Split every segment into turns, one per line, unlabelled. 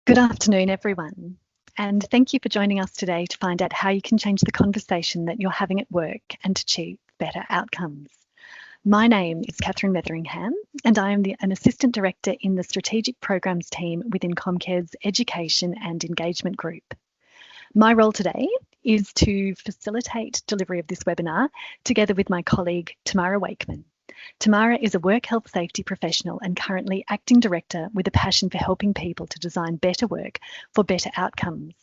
Good afternoon, everyone, and thank you for joining us today to find out how you can change the conversation that you're having at work and achieve better outcomes. My name is Catherine Metheringham, and I am an Assistant Director in the Strategic Programs team within Comcare's Education and Engagement Group. My role today is to facilitate delivery of this webinar together with my colleague Tamara Wakeman. Tamara is a work health safety professional and currently acting director with a passion for helping people to design better work for better outcomes.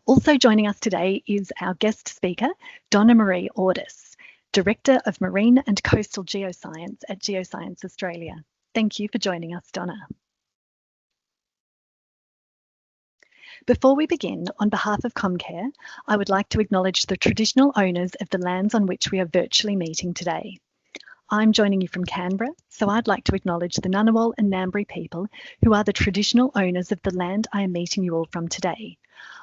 Also joining us today is our guest speaker, Donna Marie Audis, Director of Marine and Coastal Geoscience at Geoscience Australia. Thank you for joining us, Donna. Before we begin, on behalf of Comcare, I would like to acknowledge the traditional owners of the lands on which we are virtually meeting today. I'm joining you from Canberra, so I'd like to acknowledge the Ngunnawal and Ngambri people who are the traditional owners of the land I am meeting you all from today.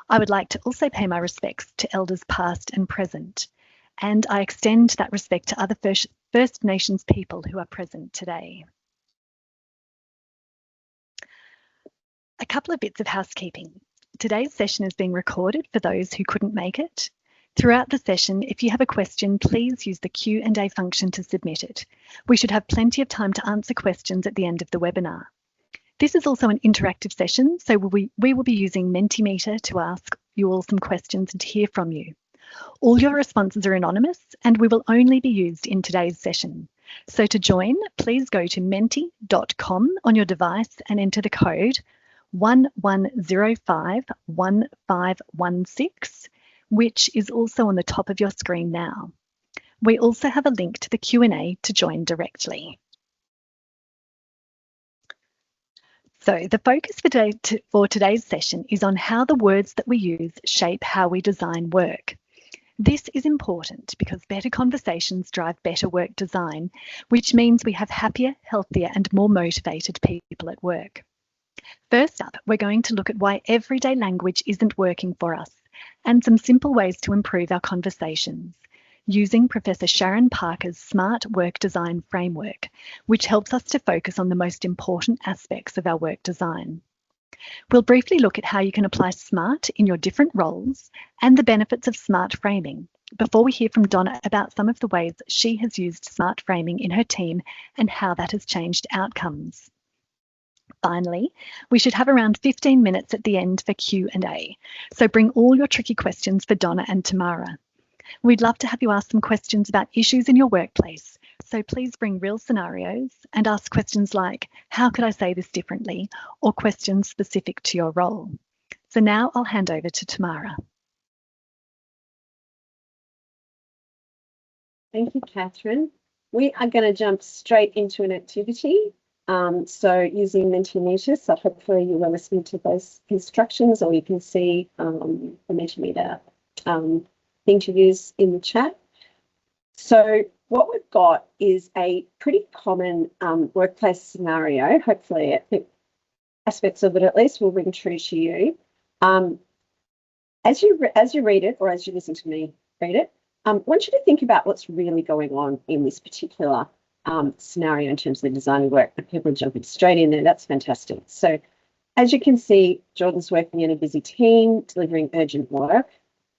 I would like to also pay my respects to elders past and present, and I extend that respect to other First Nations people who are present today. A couple of bits of housekeeping. Today's session is being recorded for those who couldn't make it. Throughout the session, if you have a question, please use the Q&A function to submit it. We should have plenty of time to answer questions at the end of the webinar. This is also an interactive session, so we will be using Mentimeter to ask you all some questions and to hear from you. All your responses are anonymous and we will only be used in today's session. So to join, please go to menti.com on your device and enter the code 11051516, which is also on the top of your screen now. We also have a link to the Q&A to join directly. So the focus for today's session is on how the words that we use shape how we design work. This is important because better conversations drive better work design, which means we have happier, healthier, and more motivated people at work. First up, we're going to look at why everyday language isn't working for us and some simple ways to improve our conversations using Professor Sharon Parker's Smart Work Design Framework, which helps us to focus on the most important aspects of our work design. We'll briefly look at how you can apply SMART in your different roles and the benefits of SMART framing before we hear from Donna about some of the ways she has used SMART framing in her team and how that has changed outcomes. Finally, we should have around 15 minutes at the end for Q&A, so bring all your tricky questions for Donna and Tamara. We'd love to have you ask some questions about issues in your workplace, so please bring real scenarios and ask questions like, how could I say this differently, or questions specific to your role. So now I'll hand over to Tamara.
Thank you, Catherine. We are going to jump straight into an activity. So using Mentimeter, so hopefully you were listening to those instructions, or you can see the Mentimeter thing to use in the chat. So what we've got is a pretty common workplace scenario. Hopefully, I think aspects of it at least will ring true to you. As you read it, or as you listen to me read it, I want you to think about what's really going on in this particular scenario in terms of the design of work. And people are jumping straight in there. That's fantastic. So as you can see, Jordan's working in a busy team, delivering urgent work.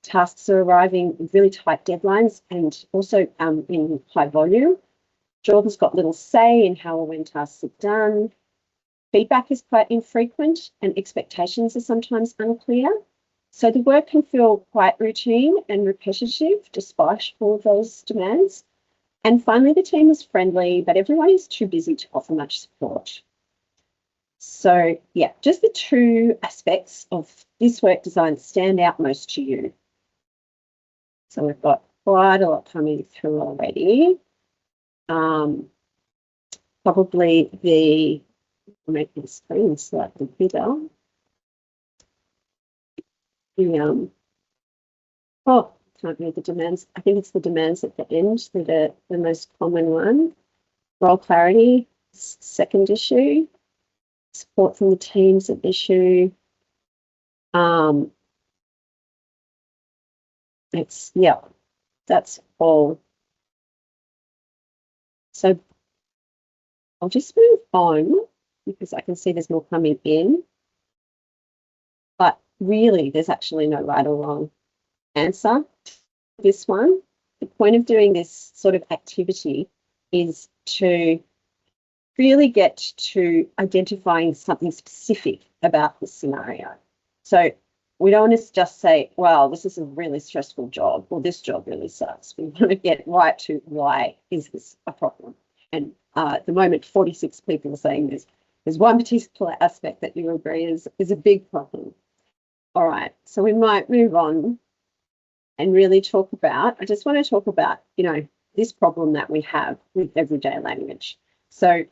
Tasks are arriving with really tight deadlines and also in high volume. Jordan's got little say in how or when tasks are done. Feedback is quite infrequent and expectations are sometimes unclear. So the work can feel quite routine and repetitive despite all of those demands. And finally, the team is friendly, but everyone is too busy to offer much support. So yeah, just the two aspects of this work design stand out most to you. So we've got quite a lot coming through already. Probably I'll make the screen slightly bigger. Can't read the demands. I think it's the demands at the end that are the most common one. Role clarity, second issue. Support from the team's an issue. That's all. So I'll just move on because I can see there's more coming in. really, there's actually no right or wrong answer to this one. The point of doing this sort of activity is to really get to identifying something specific about the scenario. So we don't want to just say, well, this is a really stressful job, or this job really sucks. We want to get right to why is this a problem. And at the moment, 46 people are saying there's one particular aspect that you agree is a big problem. All right, so we might move on and really talk about, I just want to talk about, this problem that we have with everyday language. So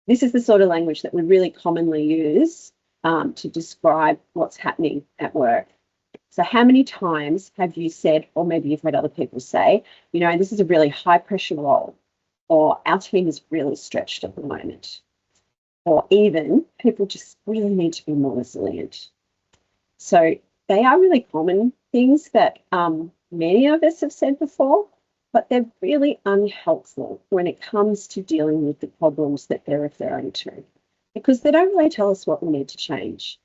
this is the sort of language that we really commonly use to describe what's happening at work. So how many times have you said, or maybe you've heard other people say, this is a really high pressure role, or our team is really stretched at the moment, or even people just really need to be more resilient. So they are really common things that many of us have said before, but they're really unhelpful when it comes to dealing with the problems that they're referring to, because they don't really tell us what we need to change.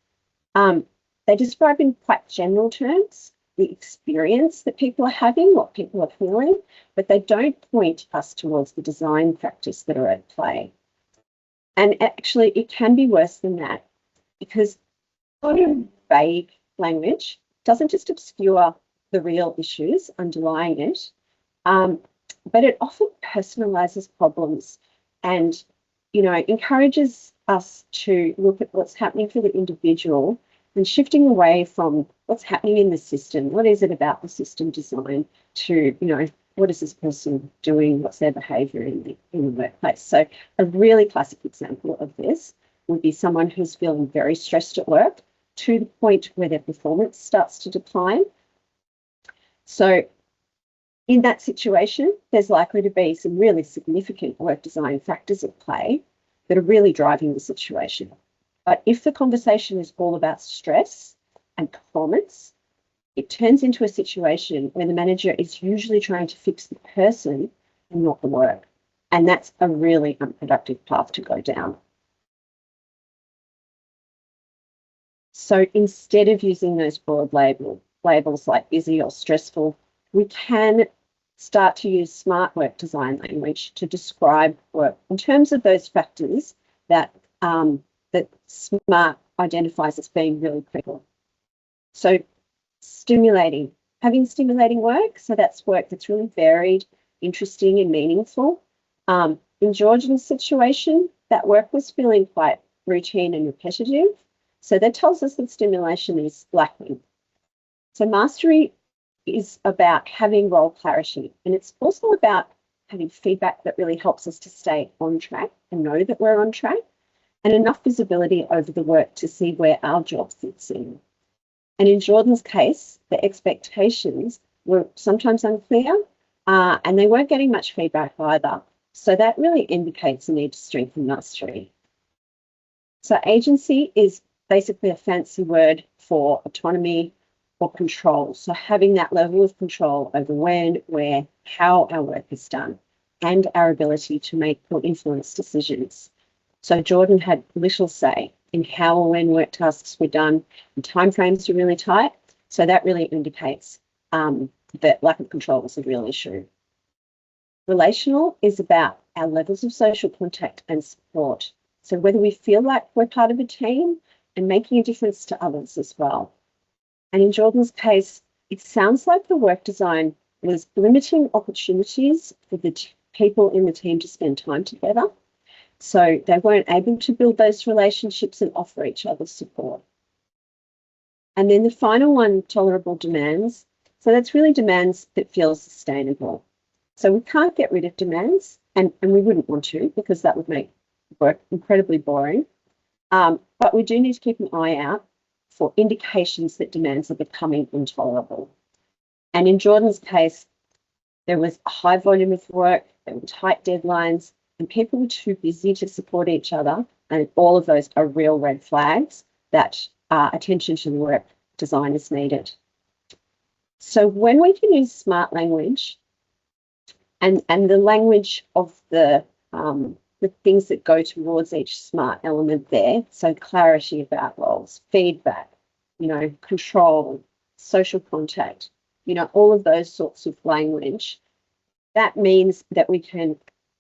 They describe in quite general terms the experience that people are having, what people are feeling, but they don't point us towards the design factors that are at play. And actually, it can be worse than that, because sort of vague language doesn't just obscure the real issues underlying it, but it often personalizes problems and, encourages us to look at what's happening for the individual and shifting away from what's happening in the system. What is it about the system design to, what is this person doing? What's their behavior in the workplace? So a really classic example of this would be someone who's feeling very stressed at work to the point where their performance starts to decline. So in that situation, there's likely to be some really significant work design factors at play that are really driving the situation. But if the conversation is all about stress and performance, it turns into a situation where the manager is usually trying to fix the person and not the work. And that's a really unproductive path to go down. So instead of using those broad labels like busy or stressful, we can start to use smart work design language to describe work in terms of those factors that that SMART identifies as being really critical. So having stimulating work, so that's work that's really varied, interesting and meaningful. In Georgian's situation, that work was feeling quite routine and repetitive. So that tells us that stimulation is lacking. So mastery is about having role clarity, and it's also about having feedback that really helps us to stay on track and know that we're on track, and enough visibility over the work to see where our job fits in. And in Jordan's case, the expectations were sometimes unclear, and they weren't getting much feedback either. So that really indicates a need to strengthen mastery. So agency is basically a fancy word for autonomy or control. So having that level of control over when, where, how our work is done, and our ability to make or influence decisions. So Jordan had little say in how or when work tasks were done, and timeframes were really tight. So that really indicates that lack of control was a real issue. Relational is about our levels of social contact and support. So whether we feel like we're part of a team and making a difference to others as well. And in Jordan's case, it sounds like the work design was limiting opportunities for the people in the team to spend time together. So they weren't able to build those relationships and offer each other support. And then the final one, tolerable demands. So that's really demands that feel sustainable. So we can't get rid of demands, and we wouldn't want to, because that would make work incredibly boring. But we do need to keep an eye out for indications that demands are becoming intolerable. And in Jordan's case, there was a high volume of work, there were tight deadlines, and people were too busy to support each other. And all of those are real red flags that attention to the work design is needed. So when we can use smart language and the language of the things that go towards each smart element there, so clarity about roles, feedback, control, social contact, all of those sorts of language. That means that we can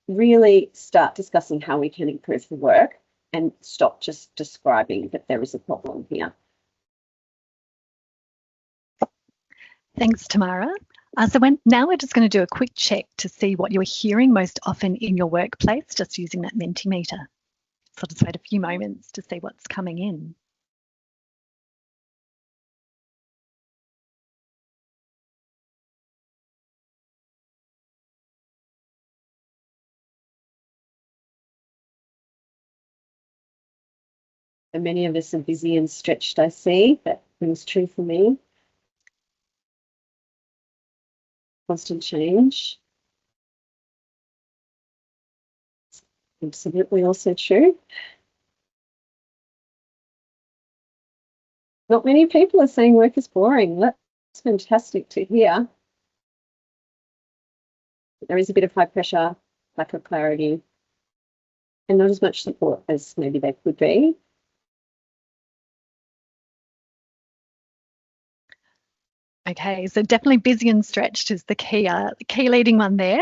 really start discussing how we can improve the work and stop just describing that there is a problem here.
Thanks, Tamara. Now we're just going to do a quick check to see what you're hearing most often in your workplace, just using that Mentimeter. So I'll just wait a few moments to see what's coming in.
And many of us are busy and stretched, I see. That rings true for me. Constant change. Absolutely also true. Not many people are saying work is boring. That's fantastic to hear. There is a bit of high pressure, lack of clarity, and not as much support as maybe there could be.
Okay, so definitely busy and stretched is the key leading one there.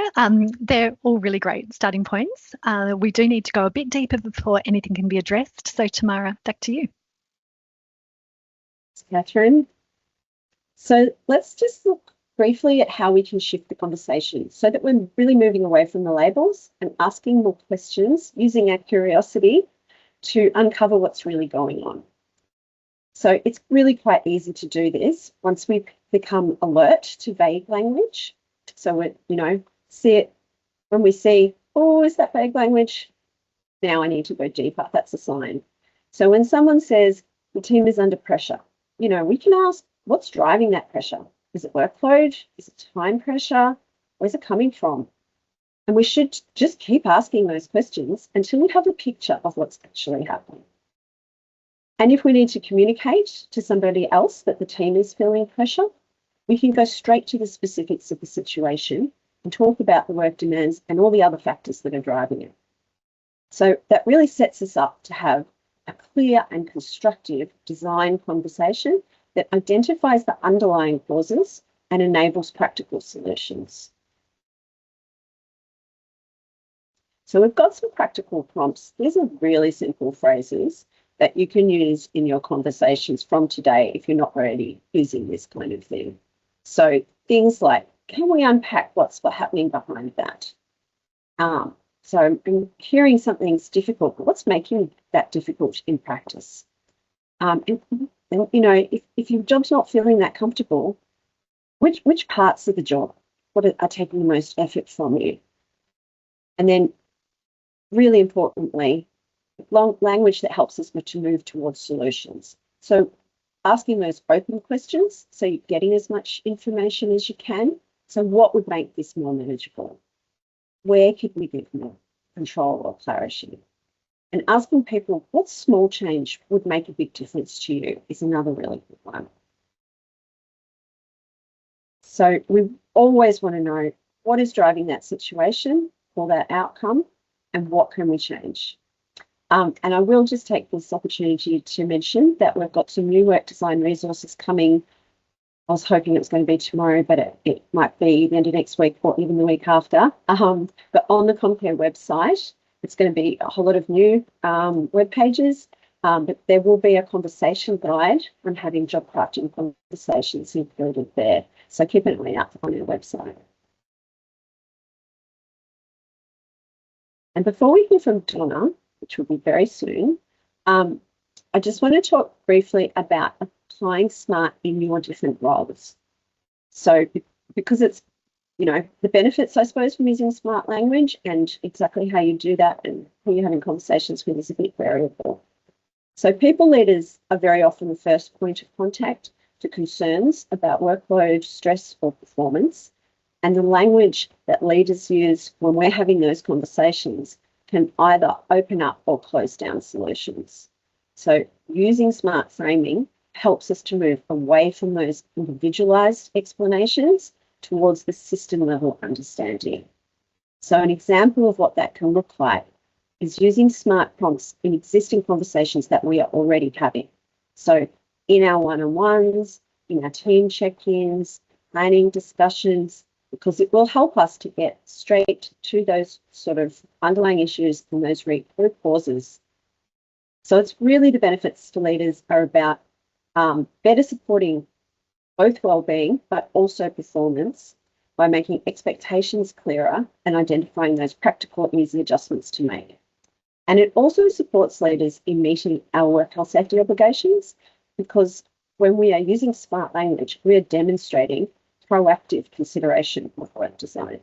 They're all really great starting points. We do need to go a bit deeper before anything can be addressed. So Tamara, back to you.
Catherine. So let's just look briefly at how we can shift the conversation so that we're really moving away from the labels and asking more questions using our curiosity to uncover what's really going on. So it's really quite easy to do this once we become alert to vague language. So we, see it when we see, oh, is that vague language? Now I need to go deeper. That's a sign. So when someone says the team is under pressure, we can ask, what's driving that pressure? Is it workload? Is it time pressure? Where's it coming from? And we should just keep asking those questions until we have a picture of what's actually happening. And if we need to communicate to somebody else that the team is feeling pressure, we can go straight to the specifics of the situation and talk about the work demands and all the other factors that are driving it. So that really sets us up to have a clear and constructive design conversation that identifies the underlying causes and enables practical solutions. So we've got some practical prompts. These are really simple phrases that you can use in your conversations from today if you're not already using this kind of thing. So things like, can we unpack what's happening behind that? So I'm hearing something's difficult, but what's making that difficult in practice? And if your job's not feeling that comfortable, which parts of the job are taking the most effort from you? And then really importantly, language that helps us to move towards solutions. So asking those open questions, so you're getting as much information as you can. So what would make this more manageable? Where could we get more control or clarity? And asking people what small change would make a big difference to you is another really good one. So we always want to know what is driving that situation or that outcome and what can we change. And I will just take this opportunity to mention that we've got some new work design resources coming. I was hoping it was going to be tomorrow, but it might be the end of next week or even the week after. But on the Comcare website, it's going to be a whole lot of new web pages, but there will be a conversation guide on having job crafting conversations included there. So keep an eye out on our website. And before we hear from Donna, which will be very soon, I just want to talk briefly about applying SMART in your different roles. So because it's, the benefits, I suppose, from using SMART language and exactly how you do that and who you're having conversations with is a bit variable. So people leaders are very often the first point of contact to concerns about workload, stress, or performance. And the language that leaders use when we're having those conversations can either open up or close down solutions. So using SMART framing helps us to move away from those individualized explanations towards the system level understanding. So an example of what that can look like is using SMART prompts in existing conversations that we are already having. So in our one-on-ones, in our team check-ins, planning discussions, because it will help us to get straight to those sort of underlying issues and those root causes. So it's really the benefits to leaders are about better supporting both well-being, but also performance by making expectations clearer and identifying those practical, easy adjustments to make. And it also supports leaders in meeting our work health safety obligations, because when we are using smart language, we are demonstrating proactive consideration of work design.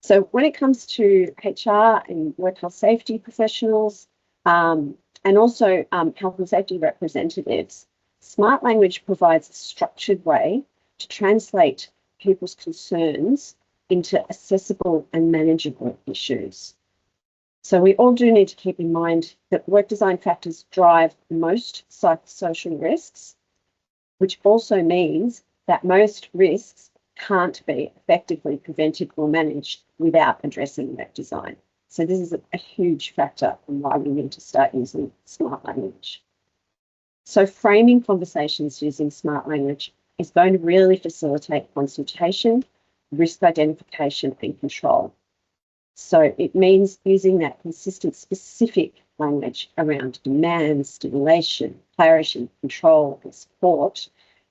So when it comes to HR and work health safety professionals, and also health and safety representatives, smart language provides a structured way to translate people's concerns into accessible and manageable issues. So we all do need to keep in mind that work design factors drive most psychosocial risks, which also means that most risks can't be effectively prevented or managed without addressing work design. So this is a huge factor in why we need to start using smart language. So framing conversations using smart language is going to really facilitate consultation, risk identification and control. So it means using that consistent, specific language around demand, stimulation, clarity, control and support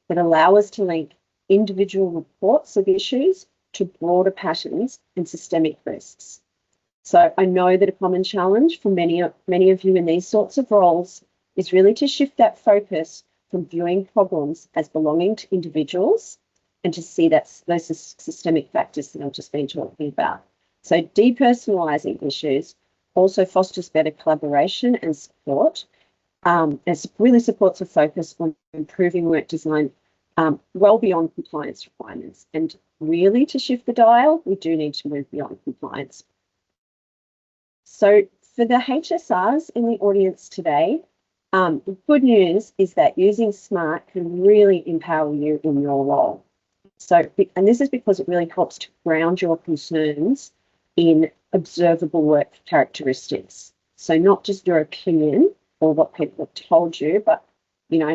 that allow us to link individual reports of issues to broader patterns and systemic risks. So I know that a common challenge for many of you in these sorts of roles is really to shift that focus from viewing problems as belonging to individuals and to see that those systemic factors that I've just been talking about. So depersonalising issues also fosters better collaboration and support. It really supports a focus on improving work design well beyond compliance requirements. And really to shift the dial, we do need to move beyond compliance. So for the HSRs in the audience today, the good news is that using SMART can really empower you in your role. So, and this is because it really helps to ground your concerns in observable work characteristics. So not just your opinion or what people have told you, but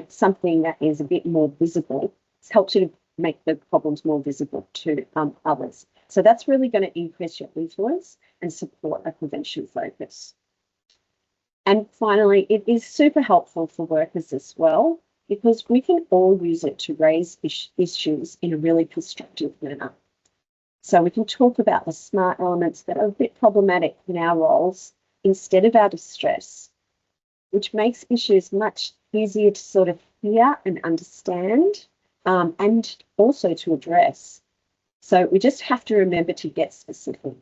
something that is a bit more visible. It helps you to make the problems more visible to others. So that's really going to increase your influence and support a prevention focus. And finally, it is super helpful for workers as well, because we can all use it to raise issues in a really constructive manner. So we can talk about the smart elements that are a bit problematic in our roles instead of our distress, which makes issues much easier to sort of hear and understand, and also to address. So we just have to remember to get specific.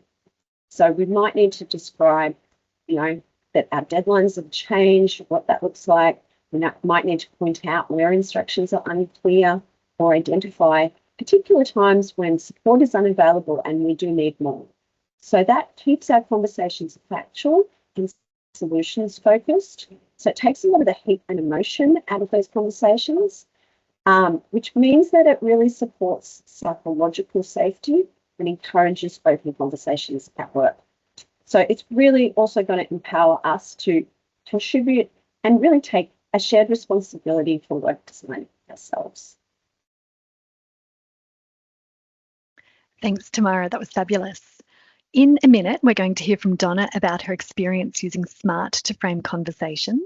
So we might need to describe, that our deadlines have changed, what that looks like. We might need to point out where instructions are unclear or identify particular times when support is unavailable and we do need more. So that keeps our conversations factual and solutions focused. So it takes a lot of the heat and emotion out of those conversations, which means that it really supports psychological safety and encourages open conversations at work. So it's really also going to empower us to contribute and really take a shared responsibility for work design ourselves.
Thanks, Tamara. That was fabulous. In a minute, we're going to hear from Donna about her experience using SMART to frame conversations.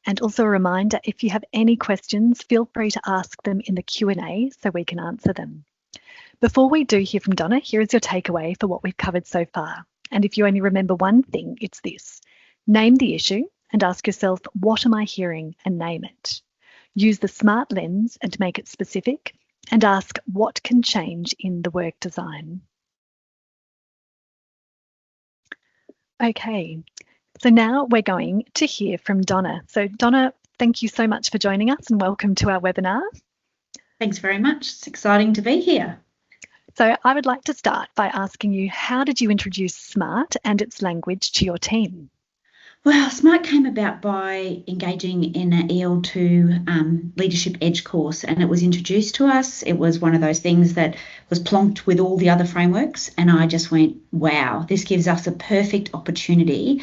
And also a reminder, if you have any questions, feel free to ask them in the Q&A so we can answer them. Before we do hear from Donna, here is your takeaway for what we've covered so far. And if you only remember one thing, it's this. Name the issue and ask yourself, what am I hearing, and name it. Use the SMART lens and make it specific, and ask what can change in the work design. Okay, so now we're going to hear from Donna. So Donna, thank you so much for joining us and welcome to our webinar.
Thanks very much. It's exciting to be here.
So I would like to start by asking you, how did you introduce SMART and its language to your team?
Well, SMART came about by engaging in an EL2 Leadership Edge course, and it was introduced to us. It was one of those things that was plonked with all the other frameworks, and I just went, wow, this gives us a perfect opportunity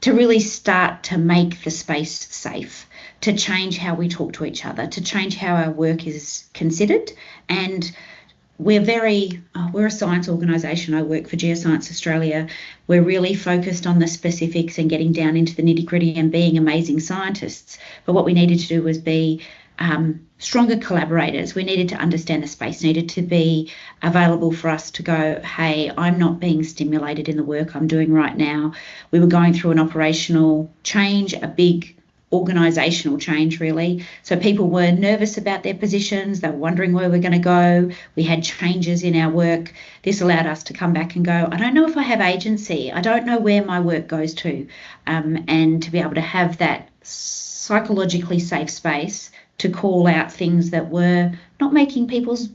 to really start to make the space safe, to change how we talk to each other, to change how our work is considered. And we're a science organisation. I work for Geoscience Australia. We're really focused on the specifics and getting down into the nitty gritty and being amazing scientists. But what we needed to do was be stronger collaborators. We needed to understand the space, needed to be available for us to go, hey, I'm not being stimulated in the work I'm doing right now. We were going through an operational change, a big organisational change, really. So people were nervous about their positions. They were wondering where we're going to go. We had changes in our work. This allowed us to come back and go, I don't know if I have agency. I don't know where my work goes to. And to be able to have that psychologically safe space to call out things that were not making people's,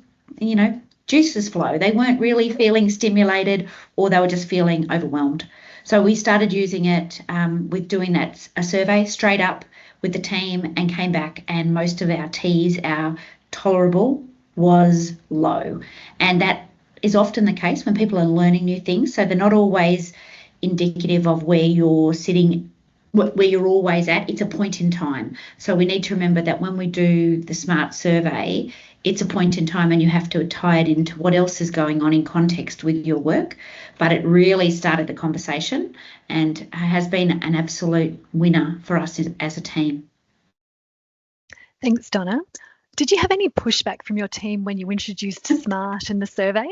juices flow. They weren't really feeling stimulated, or they were just feeling overwhelmed. So we started using it with doing a survey straight up with the team, and came back, and most of our T's, our tolerable, was low. And that is often the case when people are learning new things. So they're not always indicative of where you're sitting, where you're always at. It's a point in time. So we need to remember that when we do the SMART survey, it's a point in time, and you have to tie it into what else is going on in context with your work. But it really started the conversation and has been an absolute winner for us as a team.
Thanks, Donna. Did you have any pushback from your team when you introduced SMART in the survey?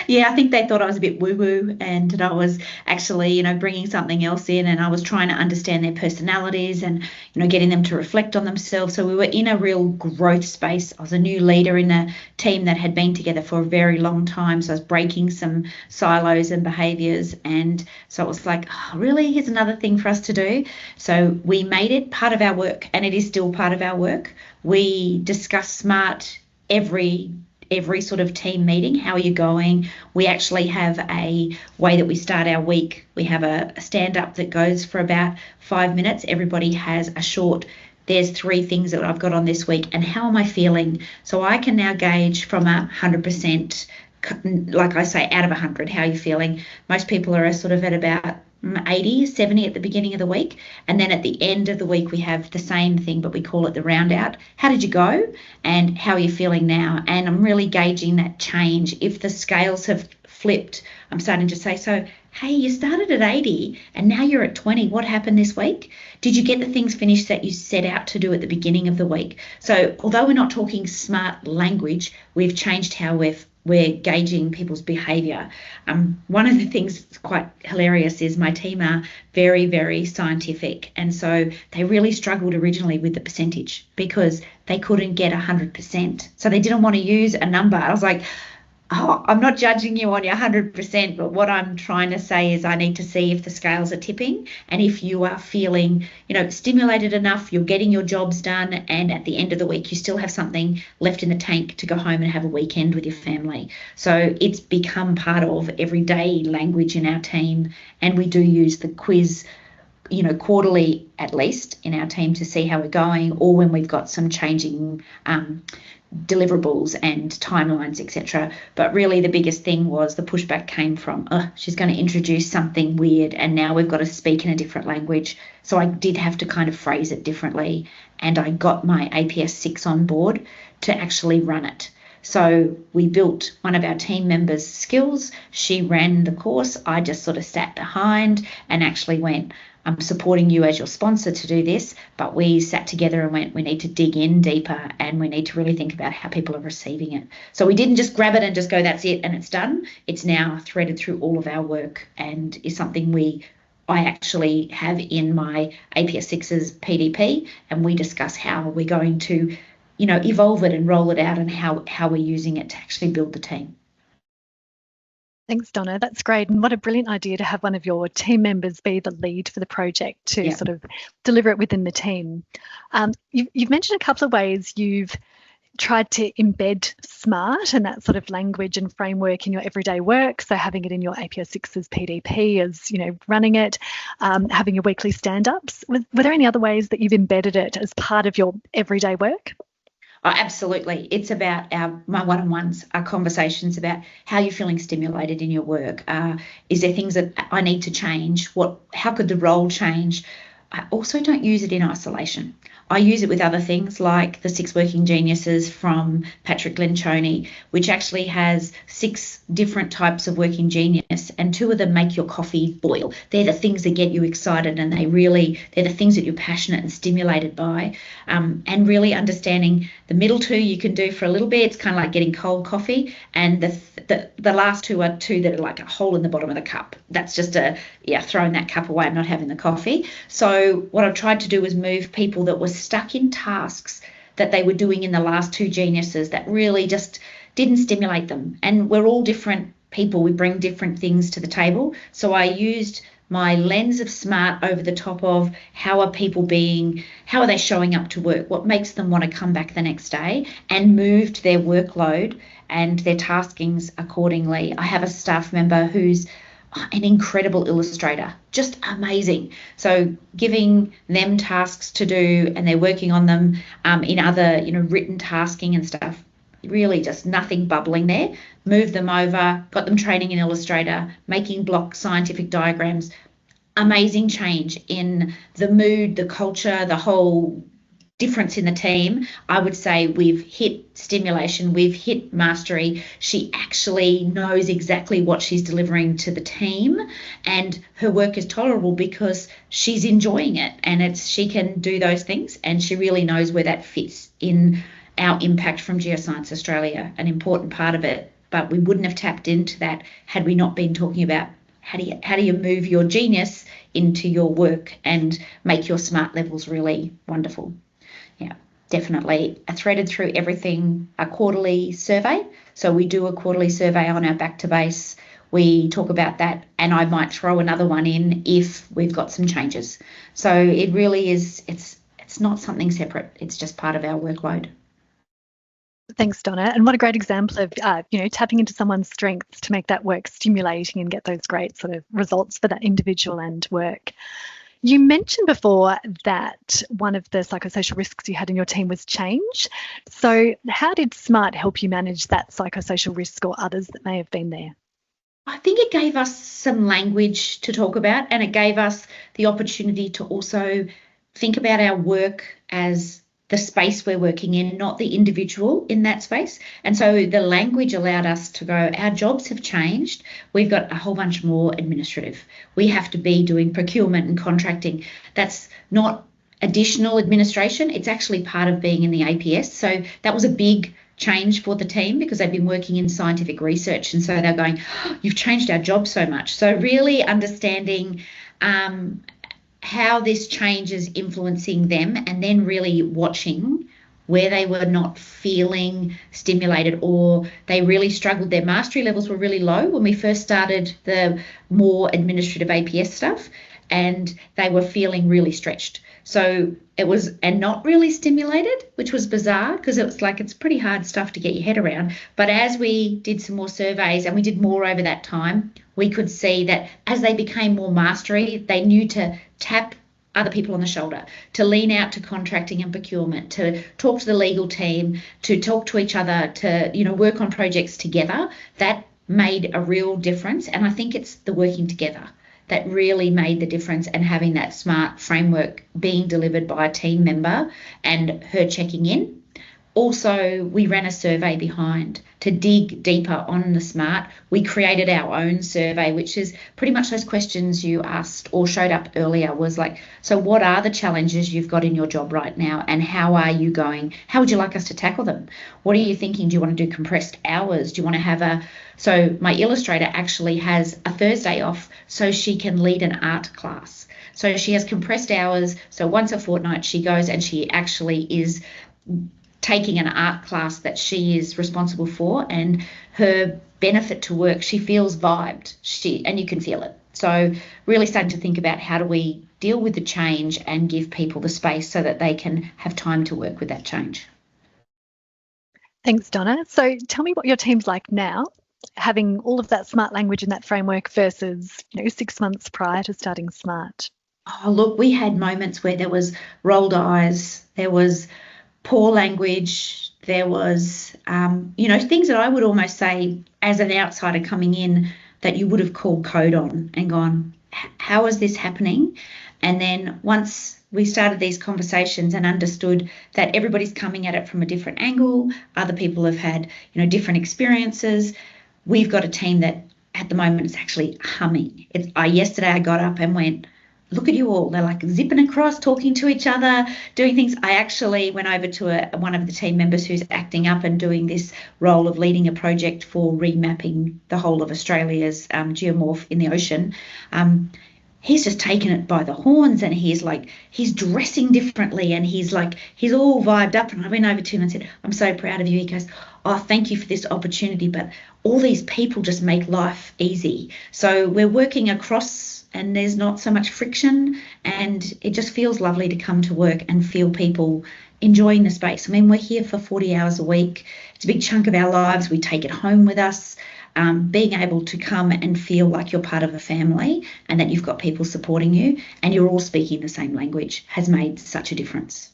Yeah, I think they thought I was a bit woo-woo, and that I was actually, bringing something else in, and I was trying to understand their personalities and, getting them to reflect on themselves. So we were in a real growth space. I was a new leader in a team that had been together for a very long time. So I was breaking some silos and behaviours. And so it was like, oh, really? Here's another thing for us to do. So we made it part of our work, and it is still part of our work. We discuss SMART every sort of team meeting. How are you going? We actually have a way that we start our week. We have a stand-up that goes for about 5 minutes. Everybody has a short, there's 3 things that I've got on this week, and how am I feeling? So I can now gauge from 100%, like I say, out of 100, how are you feeling? Most people are sort of at about 80, 70 at the beginning of the week. And then at the end of the week, we have the same thing, but we call it the round out. How did you go? And how are you feeling now? And I'm really gauging that change. If the scales have flipped, I'm starting to say, so, hey, you started at 80 and now you're at 20. What happened this week? Did you get the things finished that you set out to do at the beginning of the week? So although we're not talking SMART language, we've changed how we're gauging people's behaviour. One of the things that's quite hilarious is my team are very, very scientific. And so they really struggled originally with the percentage because they couldn't get 100%. So they didn't want to use a number. I was like, oh, I'm not judging you on your 100%, but what I'm trying to say is I need to see if the scales are tipping, and if you are feeling, stimulated enough, you're getting your jobs done, and at the end of the week, you still have something left in the tank to go home and have a weekend with your family. So it's become part of everyday language in our team, and we do use the quiz quarterly at least in our team to see how we're going, or when we've got some changing deliverables and timelines, etc. But really the biggest thing was the pushback came from, she's going to introduce something weird and now we've got to speak in a different language. So I did have to kind of phrase it differently, and I got my APS 6 on board to actually run it. So we built one of our team members' skills. She ran the course. I just sort of sat behind and actually went, I'm supporting you as your sponsor to do this, but we sat together and went, we need to dig in deeper and we need to really think about how people are receiving it. So we didn't just grab it and just go, that's it and it's done. It's now threaded through all of our work and is something I actually have in my APS 6's PDP, and we discuss how we're going to, evolve it and roll it out and how we're using it to actually build the team.
Thanks, Donna. That's great. And what a brilliant idea to have one of your team members be the lead for the project to sort of deliver it within the team. You've mentioned a couple of ways you've tried to embed SMART and that sort of language and framework in your everyday work. So having it in your APS 6's PDP as, running it, having your weekly stand-ups. Were there any other ways that you've embedded it as part of your everyday work?
Oh, absolutely. It's about my one-on-ones, our conversations about how you're feeling stimulated in your work. Is there things that I need to change? How could the role change? I also don't use it in isolation. I use it with other things like the 6 Working Geniuses from Patrick Lencioni, which actually has 6 different types of working genius, and 2 of them make your coffee boil. They're the things that get you excited, and they're the things that you're passionate and stimulated by. And really understanding the middle 2 you can do for a little bit. It's kind of like getting cold coffee, and the last 2 are 2 that are like a hole in the bottom of the cup. That's just throwing that cup away and not having the coffee. So what I've tried to do is move people that were stuck in tasks that they were doing in the last 2 geniuses that really just didn't stimulate them. And we're all different people. We bring different things to the table. So I used my lens of SMART over the top of how are they showing up to work, what makes them want to come back the next day, and moved their workload and their taskings accordingly. I have a staff member who's an incredible illustrator, just amazing. So giving them tasks to do, and they're working on them in other, written tasking and stuff. Really just nothing bubbling there. Move them over, got them training in Illustrator, making block scientific diagrams. Amazing change in the mood, the culture, the whole difference in the team. I would say we've hit stimulation, we've hit mastery. She actually knows exactly what she's delivering to the team, and her work is tolerable because she's enjoying it, and she can do those things, and she really knows where that fits in our impact from Geoscience Australia, an important part of it. But we wouldn't have tapped into that had we not been talking about how do you move your genius into your work and make your SMART levels really wonderful. Yeah, definitely. Threaded through everything, a quarterly survey. So we do a quarterly survey on our back to base. We talk about that, and I might throw another one in if we've got some changes. So it really is, it's not something separate. It's just part of our workload.
Thanks, Donna. And what a great example of, tapping into someone's strengths to make that work stimulating and get those great sort of results for that individual and work. You mentioned before that one of the psychosocial risks you had in your team was change. So how did SMART help you manage that psychosocial risk or others that may have been there?
I think it gave us some language to talk about, and it gave us the opportunity to also think about our work as the space we're working in, not the individual in that space. And so the language allowed us to go, our jobs have changed. We've got a whole bunch more administrative. We have to be doing procurement and contracting. That's not additional administration. It's actually part of being in the APS. So that was a big change for the team because they've been working in scientific research. And so they're going, oh, you've changed our job so much. So really understanding how this change is influencing them, and then really watching where they were not feeling stimulated or they really struggled. Their mastery levels were really low when we first started the more administrative APS stuff, and they were feeling really stretched. So it was, and not really stimulated, which was bizarre because it was like, it's pretty hard stuff to get your head around. But as we did some more surveys, and we did more over that time, we could see that as they became more mastery, they knew to tap other people on the shoulder, to lean out to contracting and procurement, to talk to the legal team, to talk to each other, to, work on projects together. That made a real difference. And I think it's the working together that really made the difference, and having that SMART framework being delivered by a team member and her checking in. Also, we ran a survey behind to dig deeper on the SMART. We created our own survey, which is pretty much those questions you asked or showed up earlier, was like, so what are the challenges you've got in your job right now, and how are you going? How would you like us to tackle them? What are you thinking? Do you want to do compressed hours? Do you want to have so my illustrator actually has a Thursday off so she can lead an art class. So she has compressed hours. So once a fortnight she goes and she actually is taking an art class that she is responsible for, and her benefit to work, she feels vibed, and you can feel it. So really starting to think about how do we deal with the change and give people the space so that they can have time to work with that change.
Thanks, Donna. So tell me what your team's like now, having all of that SMART language in that framework versus 6 months prior to starting SMART.
Oh, look, we had moments where there was rolled eyes, there was poor language. There was, you know, things that I would almost say as an outsider coming in that you would have called code on and gone, how is this happening? And then once we started these conversations and understood that everybody's coming at it from a different angle, other people have had, you know, different experiences. We've got a team that at the moment is actually humming. Yesterday I got up and went, look at you all. They're like zipping across, talking to each other, doing things. I actually went over to one of the team members who's acting up and doing this role of leading a project for remapping the whole of Australia's geomorph in the ocean. He's just taken it by the horns, and he's dressing differently, and he's all vibed up. And I went over to him and said, I'm so proud of you. He goes, oh, thank you for this opportunity, but all these people just make life easy. So we're working across and there's not so much friction, and it just feels lovely to come to work and feel people enjoying the space. I mean, we're here for 40 hours a week. It's a big chunk of our lives. We take it home with us. Being able to come and feel like you're part of a family and that you've got people supporting you and you're all speaking the same language has made such a difference.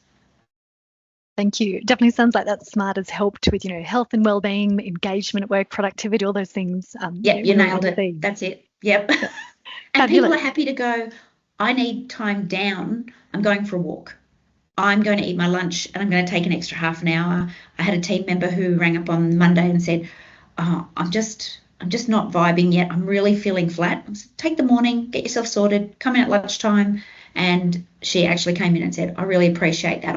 Thank you. Definitely sounds like that SMART has helped with, you know, health and well-being, engagement at work, productivity, all those things.
Yeah, you nailed it. That's it. Yep. And people are happy to go, I need time down. I'm going for a walk. I'm going to eat my lunch and I'm going to take an extra half an hour. I had a team member who rang up on Monday and said, oh, I'm just not vibing yet. I'm really feeling flat. I said, take the morning, get yourself sorted, come in at lunchtime. And she actually came in and said, I really appreciate that.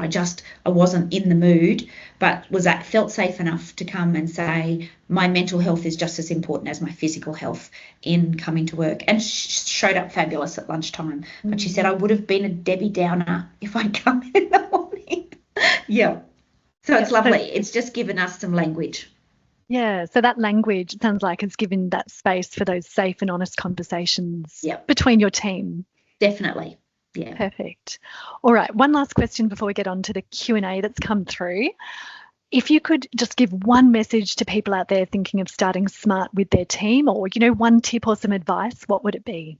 I wasn't in the mood, but felt safe enough to come and say, my mental health is just as important as my physical health in coming to work. And showed up fabulous at lunchtime. Mm-hmm. But she said, I would have been a Debbie Downer if I'd come in the morning. Yeah. So it's lovely. It's just given us some language.
Yeah, so that language, it sounds like, has given that space for those safe and honest conversations between your team.
Definitely, yeah.
Perfect. All right, one last question before we get on to the Q&A that's come through. If you could just give one message to people out there thinking of starting SMART with their team, or, you know, one tip or some advice, what would it be?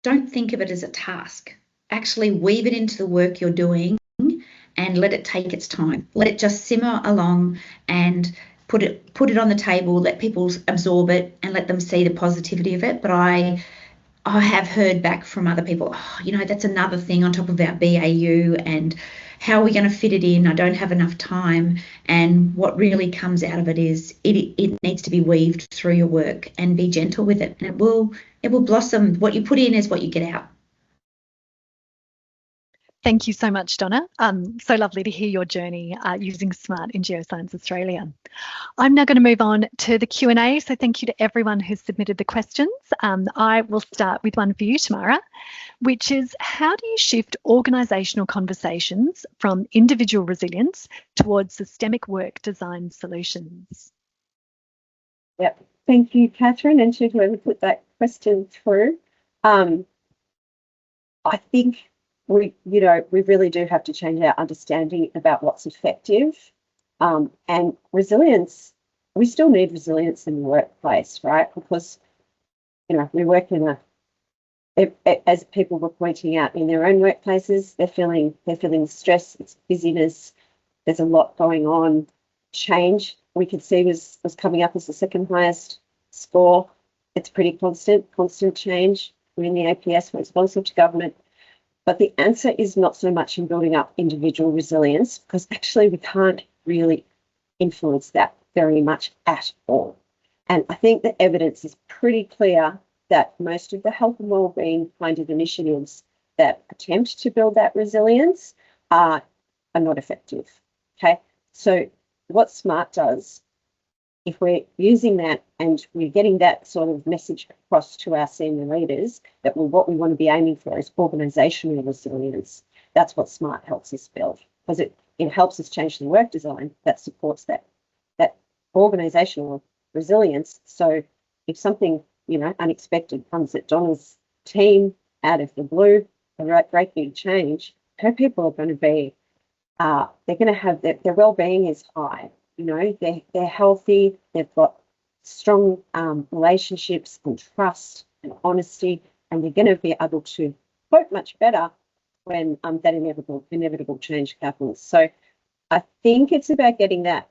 Don't think of it as a task. Actually weave it into the work you're doing and let it take its time. Let it just simmer along and put it on the table, let people absorb it and let them see the positivity of it. But I have heard back from other people, oh, you know, that's another thing on top of our BAU, and how are we going to fit it in? I don't have enough time. And what really comes out of it is it needs to be weaved through your work, and be gentle with it, and it will blossom. What you put in is what you get out.
Thank you so much, Donna. So lovely to hear your journey using SMART in Geoscience Australia. I'm now going to move on to the Q&A. So thank you to everyone who submitted the questions. I will start with one for you, Tamara, which is, how do you shift organisational conversations from individual resilience towards systemic work design solutions?
Yep. Thank you, Catherine, and to whoever put that question through. I think we really do have to change our understanding about what's effective, and resilience. We still need resilience in the workplace, right? Because, you know, we work as people were pointing out in their own workplaces, they're feeling stress, it's busyness, there's a lot going on. Change, we could see was coming up as the second highest score. It's pretty constant change. We're in the APS, we're responsive to government. But the answer is not so much in building up individual resilience, because actually we can't really influence that very much at all. And I think the evidence is pretty clear that most of the health and wellbeing kind of initiatives that attempt to build that resilience are not effective. Okay, so what SMART does, if we're using that and we're getting that sort of message across to our senior leaders, that what we want to be aiming for is organisational resilience. That's what SMART helps us build, because it helps us change the work design that supports that organisational resilience. So if something, you know, unexpected comes at Donna's team out of the blue, a great big change, her people are going to be, they're going to have their well-being is high. You know, they're healthy, they've got strong relationships and trust and honesty, and they're going to be able to cope much better when that inevitable change happens. So I think it's about getting that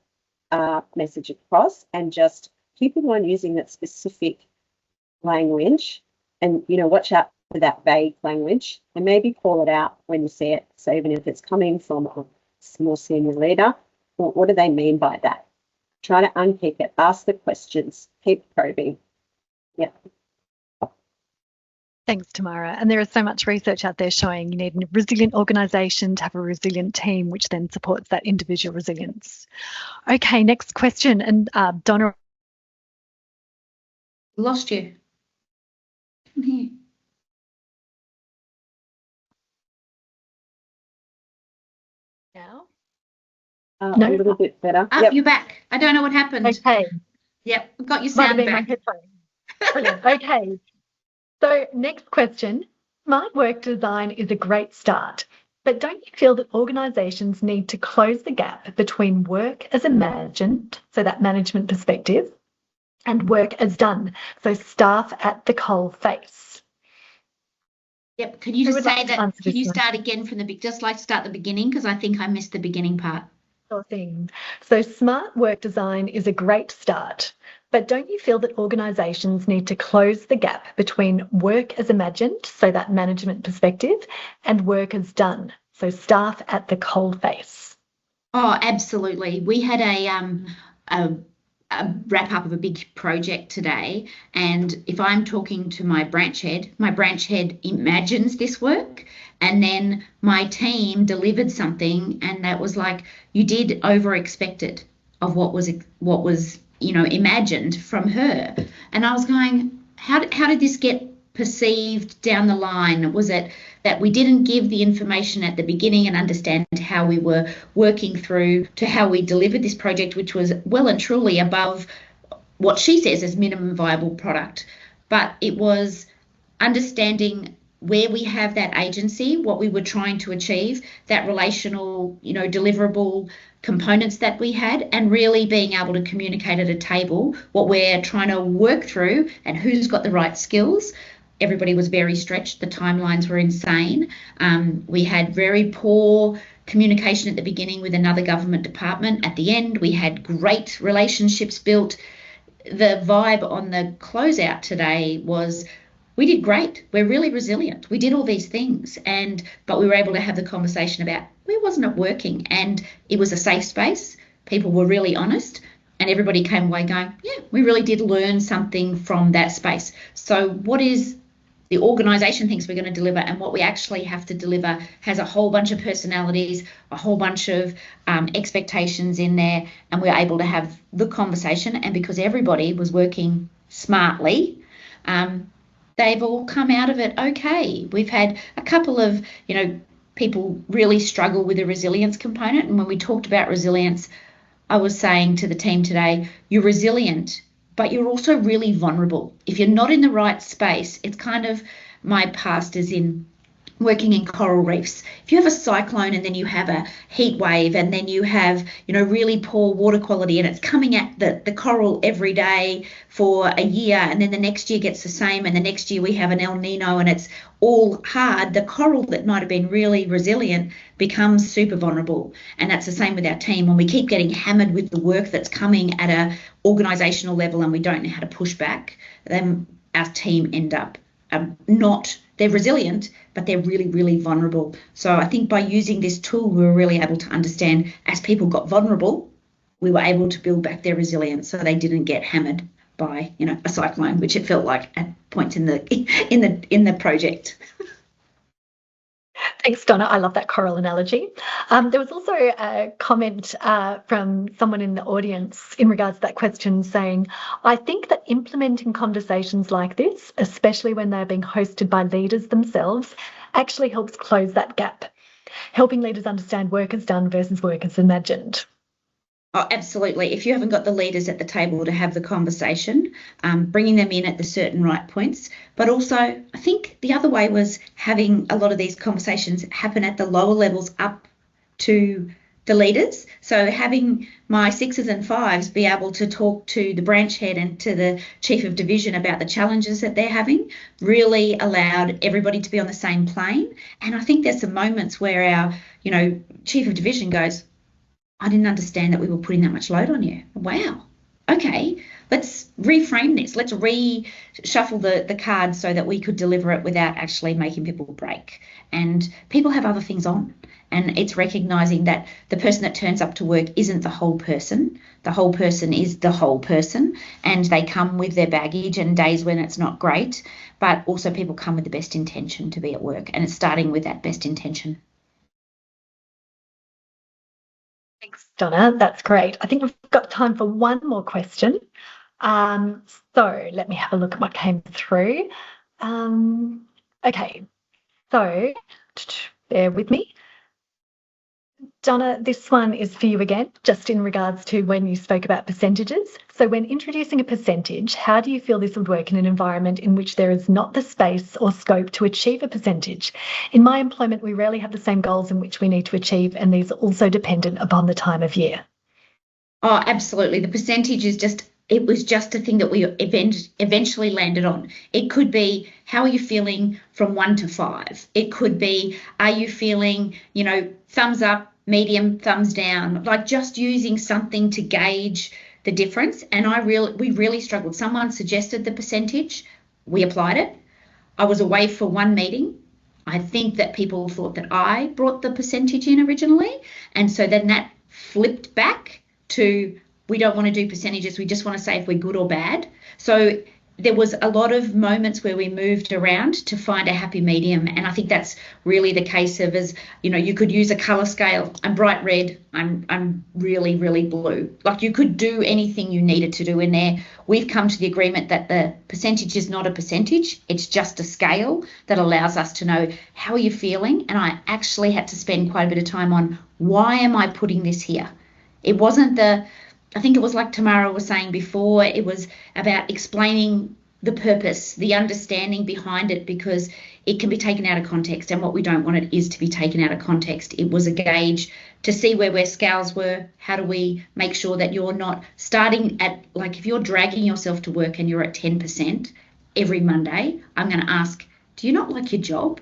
message across and just keeping on using that specific language, and watch out for that vague language, and maybe call it out when you see it. So even if it's coming from a more senior leader, what do they mean by that? Try to unpick it, ask the questions, keep probing. Yeah.
Thanks, Tamara. And there is so much research out there showing you need a resilient organisation to have a resilient team, which then supports that individual resilience. Okay, next question. And Donna.
Lost you. I'm here.
Now?
No. A little bit better.
Yep. You're back. I don't know what happened.
Okay.
Yep, we've got your
Might have
sound
been
back.
my headphones. Brilliant. Okay. So next question. Smart work design is a great start, but don't you feel that organisations need to close the gap between work as imagined, so that management perspective, and work as done, so staff at the coal face?
Yep. Can you just say that? Can you start again from just like start the beginning, because I think I missed the beginning part.
Sure thing. So smart work design is a great start, but don't you feel that organisations need to close the gap between work as imagined, so that management perspective, and work as done, so staff at the coal face?
Oh, absolutely. We had a wrap up of a big project today, and if I'm talking to my branch head imagines this work, and then my team delivered something, and that was like, you did over expected of what was imagined from her. And I was going, how did this get perceived down the line? Was it that we didn't give the information at the beginning and understand how we were working through to how we delivered this project, which was well and truly above what she says is minimum viable product? But it was understanding where we have that agency, what we were trying to achieve, that relational, deliverable components that we had, and really being able to communicate at a table what we're trying to work through and who's got the right skills. Everybody was very stretched. The timelines were insane. We had very poor communication at the beginning with another government department. At the end, we had great relationships built. The vibe on the closeout today was, we did great. We're really resilient. We did all these things, but we were able to have the conversation about where wasn't it working, and it was a safe space. People were really honest, and everybody came away going, yeah, we really did learn something from that space. So what is the organisation thinks we're going to deliver and what we actually have to deliver has a whole bunch of personalities, a whole bunch of expectations in there, and we're able to have the conversation. And because everybody was working smartly, they've all come out of it okay. We've had a couple of, people really struggle with the resilience component. And when we talked about resilience, I was saying to the team today, you're resilient, but you're also really vulnerable. If you're not in the right space, it's kind of, my past is in working in coral reefs. If you have a cyclone and then you have a heat wave and then you have, really poor water quality, and it's coming at the coral every day for a year, and then the next year gets the same, and the next year we have an El Nino and it's all hard, the coral that might have been really resilient becomes super vulnerable. And that's the same with our team. When we keep getting hammered with the work that's coming at a organizational level and we don't know how to push back, then our team end up they're resilient, but they're really, really vulnerable. So I think by using this tool, we were really able to understand, as people got vulnerable, we were able to build back their resilience so they didn't get hammered by, a cyclone, which it felt like at points in the project.
Thanks, Donna. I love that coral analogy. There was also a comment from someone in the audience in regards to that question saying, I think that implementing conversations like this, especially when they're being hosted by leaders themselves, actually helps close that gap, helping leaders understand work as done versus work as imagined.
Oh, absolutely. If you haven't got the leaders at the table to have the conversation, bringing them in at the certain right points. But also, I think the other way was having a lot of these conversations happen at the lower levels up to the leaders. So having my 6s and 5s be able to talk to the branch head and to the chief of division about the challenges that they're having really allowed everybody to be on the same plane. And I think there's some moments where our, chief of division goes, I didn't understand that we were putting that much load on you. Wow. Okay, let's reframe this. Let's reshuffle the cards so that we could deliver it without actually making people break. And people have other things on. And it's recognizing that the person that turns up to work isn't the whole person. The whole person is the whole person. And they come with their baggage and days when it's not great. But also people come with the best intention to be at work. And it's starting with that best intention.
Thanks, Donna. That's great. I think we've got time for one more question. So let me have a look at what came through. Okay, so bear with me. Donna, this one is for you again, just in regards to when you spoke about percentages. So when introducing a percentage, how do you feel this would work in an environment in which there is not the space or scope to achieve a percentage? In my employment, we rarely have the same goals in which we need to achieve, and these are also dependent upon the time of year.
Oh, absolutely. The percentage is it was just a thing that we eventually landed on. It could be, how are you feeling from 1 to 5? It could be, are you feeling, thumbs up, medium, thumbs down, like just using something to gauge the difference. And we really struggled. Someone suggested the percentage. We applied it. I was away for one meeting. I think that people thought that I brought the percentage in originally. And so then that flipped back to, we don't want to do percentages. We just want to say if we're good or bad. So there was a lot of moments where we moved around to find a happy medium. And I think that's really the case of, you could use a color scale. I'm bright red. I'm really, really blue. Like you could do anything you needed to do in there. We've come to the agreement that the percentage is not a percentage. It's just a scale that allows us to know, how are you feeling? And I actually had to spend quite a bit of time on, why am I putting this here? It wasn't I think it was like Tamara was saying before, it was about explaining the purpose, the understanding behind it, because it can be taken out of context, and what we don't want it is to be taken out of context. It was a gauge to see where scales were. How do we make sure that you're not starting at, like, if you're dragging yourself to work and you're at 10% every Monday, I'm going to ask, do you not like your job?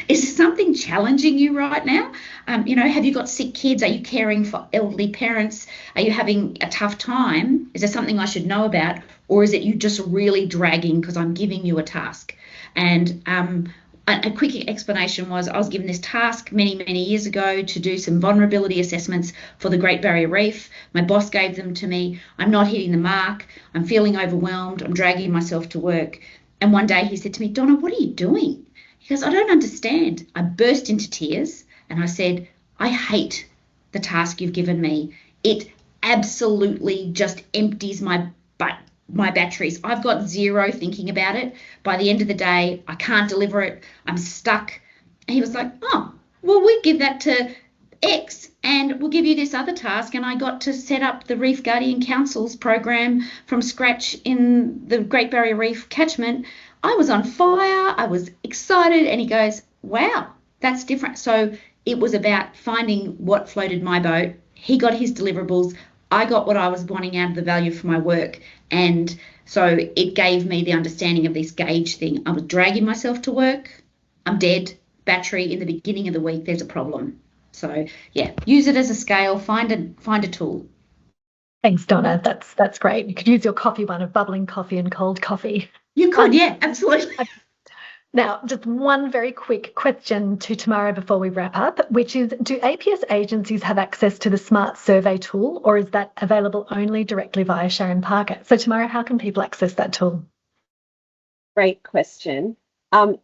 Is there something challenging you right now? Have you got sick kids? Are you caring for elderly parents? Are you having a tough time? Is there something I should know about? Or is it you just really dragging because I'm giving you a task? And a quick explanation was, I was given this task many, many years ago to do some vulnerability assessments for the Great Barrier Reef. My boss gave them to me. I'm not hitting the mark. I'm feeling overwhelmed. I'm dragging myself to work. And one day he said to me, Donna, what are you doing? He goes, I don't understand. I burst into tears and I said, I hate the task you've given me. It absolutely just empties my batteries. I've got zero thinking about it. By the end of the day, I can't deliver it. I'm stuck. And he was like, oh, well, we give that to X and we'll give you this other task. And I got to set up the Reef Guardian Council's program from scratch in the Great Barrier Reef catchment. I was on fire. I was excited. And he goes, wow, that's different. So it was about finding what floated my boat. He got his deliverables. I got what I was wanting out of the value for my work. And so it gave me the understanding of this gauge thing. I was dragging myself to work. I'm dead. Battery in the beginning of the week, there's a problem. So yeah, use it as a scale. Find a tool.
Thanks, Donna. That's great. You could use your coffee one of bubbling coffee and cold coffee.
You could, yeah, absolutely.
Now, just one very quick question to Tamara before we wrap up, which is, do APS agencies have access to the Smart Survey tool, or is that available only directly via Sharon Parker? So Tamara, how can people access that tool?
Great question. I'm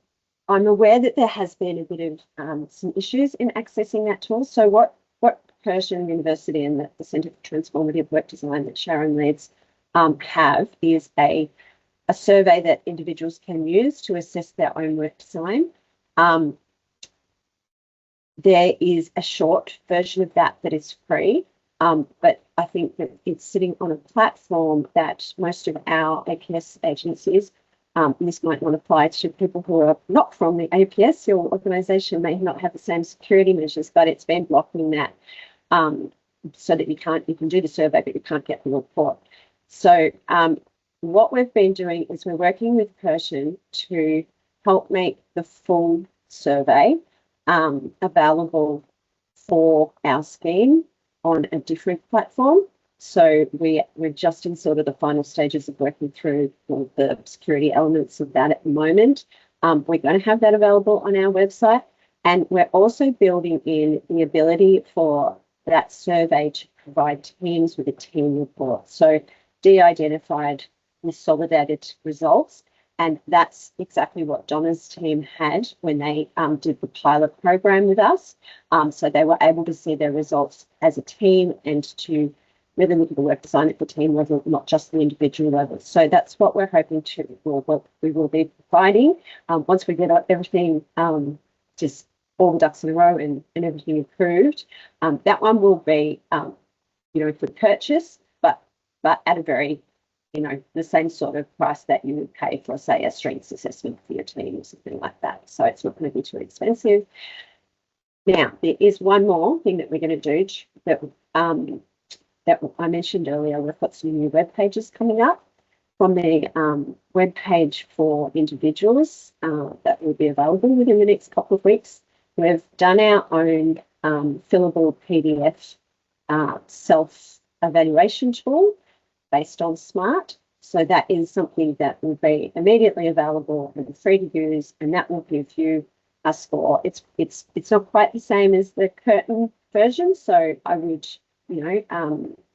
aware that there has been a bit of some issues in accessing that tool. So what Pershing University and the Centre for Transformative Work Design that Sharon leads have is a survey that individuals can use to assess their own work design. There is a short version of that is free, but I think that it's sitting on a platform that most of our APS agencies, this might not apply to people who are not from the APS, your organisation may not have the same security measures, but it's been blocking that. so that you can do the survey, but you can't get the report. So what we've been doing is we're working with Persian to help make the full survey available for our scheme on a different platform. So we're just in sort of the final stages of working through all the security elements of that at the moment. We're going to have that available on our website, and we're also building in the ability for that survey to provide teams with a team report. So de-identified, consolidated results. And that's exactly what Donna's team had when they did the pilot program with us. So they were able to see their results as a team and to really look at the work design at the team level, not just the individual level. So that's what we're hoping we will be providing once we get everything, just all the ducks in a row and everything approved. That one will be, for purchase, but at a very, the same sort of price that you would pay for, say, a strengths assessment for your team or something like that. So it's not going to be too expensive. Now, there is one more thing that we're going to do that I mentioned earlier. We've got some new web pages coming up from the web page for individuals that will be available within the next couple of weeks. We've done our own fillable PDF self-evaluation tool based on SMART. So that is something that will be immediately available and free to use, and that will give you a score. It's not quite the same as the Curtin version, so I would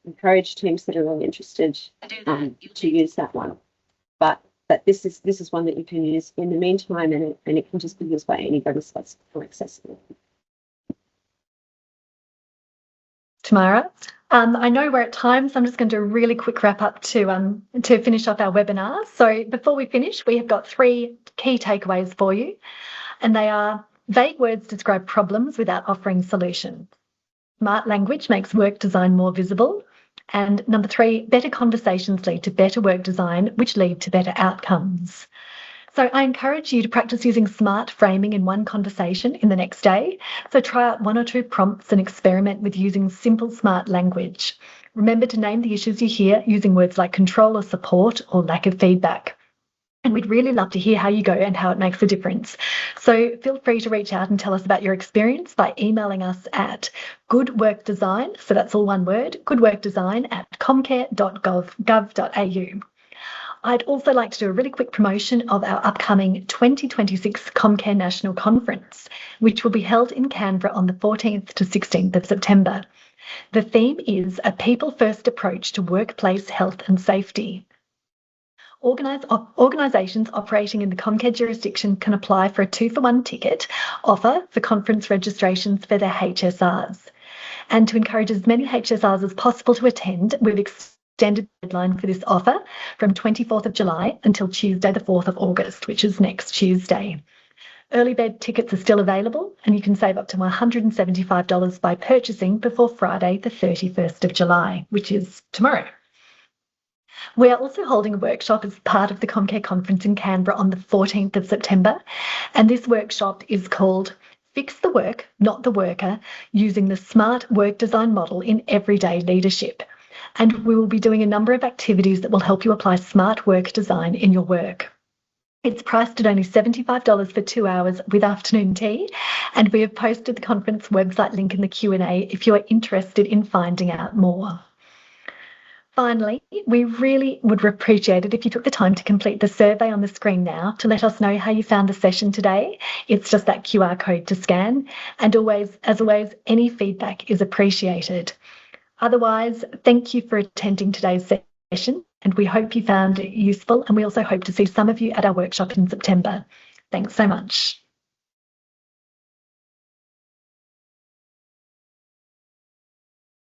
encourage teams that are really interested to use that one. But this is one that you can use in the meantime, and it can just be used by anybody, so it's more accessible.
Tamara, I know we're at time, so I'm just going to do a really quick wrap up to finish off our webinar. So before we finish, we have got 3 key takeaways for you, and they are: vague words describe problems without offering solutions. Smart language makes work design more visible. And number 3, better conversations lead to better work design, which lead to better outcomes. So I encourage you to practice using SMART framing in one conversation in the next day. So try out 1 or 2 prompts and experiment with using simple SMART language. Remember to name the issues you hear using words like control or support or lack of feedback. And we'd really love to hear how you go and how it makes a difference. So feel free to reach out and tell us about your experience by emailing us at goodworkdesign, so that's all one word, goodworkdesign@comcare.gov.au. I'd also like to do a really quick promotion of our upcoming 2026 Comcare National Conference, which will be held in Canberra on the 14th to 16th of September. The theme is a people-first approach to workplace health and safety. Organisations operating in the Comcare jurisdiction can apply for a 2-for-1 ticket offer for conference registrations for their HSRs. And to encourage as many HSRs as possible to attend, we've extended the deadline for this offer from 24th of July until Tuesday the 4th of August, which is next Tuesday. Early bird tickets are still available, and you can save up to $175 by purchasing before Friday the 31st of July, which is tomorrow. We are also holding a workshop as part of the Comcare conference in Canberra on the 14th of September, and this workshop is called Fix the Work, Not the Worker, using the SMART work design model in everyday leadership. And we will be doing a number of activities that will help you apply SMART work design in your work. It's priced at only $75 for 2 hours with afternoon tea, and we have posted the conference website link in the Q&A if you are interested in finding out more. Finally, we really would appreciate it if you took the time to complete the survey on the screen now to let us know how you found the session today. It's just that QR code to scan, and as always, any feedback is appreciated. Otherwise, thank you for attending today's session, and we hope you found it useful, and we also hope to see some of you at our workshop in September. Thanks so much.